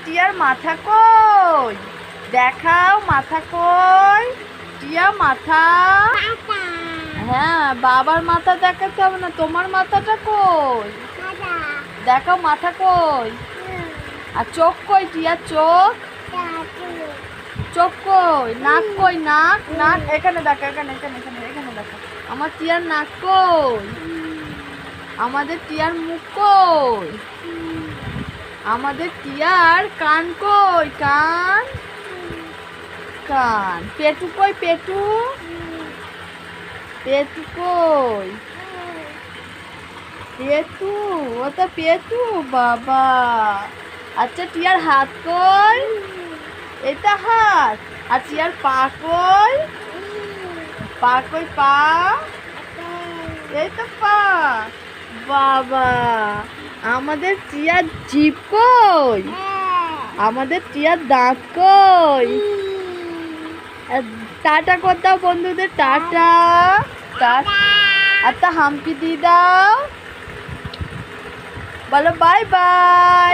টিয়ার মাথা কই? দেখাও মাথা কই? টিয়া মাথা। হ্যাঁ, বাবার মাথা দেখাতে হবে না, তোমার মাথাটা কই? দেখাও মাথা কই? আর চোখ কই টিয়ার চোখ? চোখ কই? নাক কই? নাক নাক এখানে দেখো, এখানে এখানে এখানে এখানে দেখো। আমার টিয়ার নাক কই? আমাদের টিয়ার মুখ কই? আমাদের টিয়ার কান কই? কান কান। পেটু কই? পেটু পেটু কই? পেটু, ওটা পেটু বাবা। আচ্ছা টিয়ার হাত কই? এটা হাত। আর টিয়ার পা কই? পা কই? পা এই তো পা বাবা। আমাদের টিয়ার জিভ কই? আমাদের টিয়ার দাঁত কই? টাটা কর দাও বন্ধুদের, টাটা টাটা। একটা হাম্পি দিয়ে দাও, বলো বাই বাই।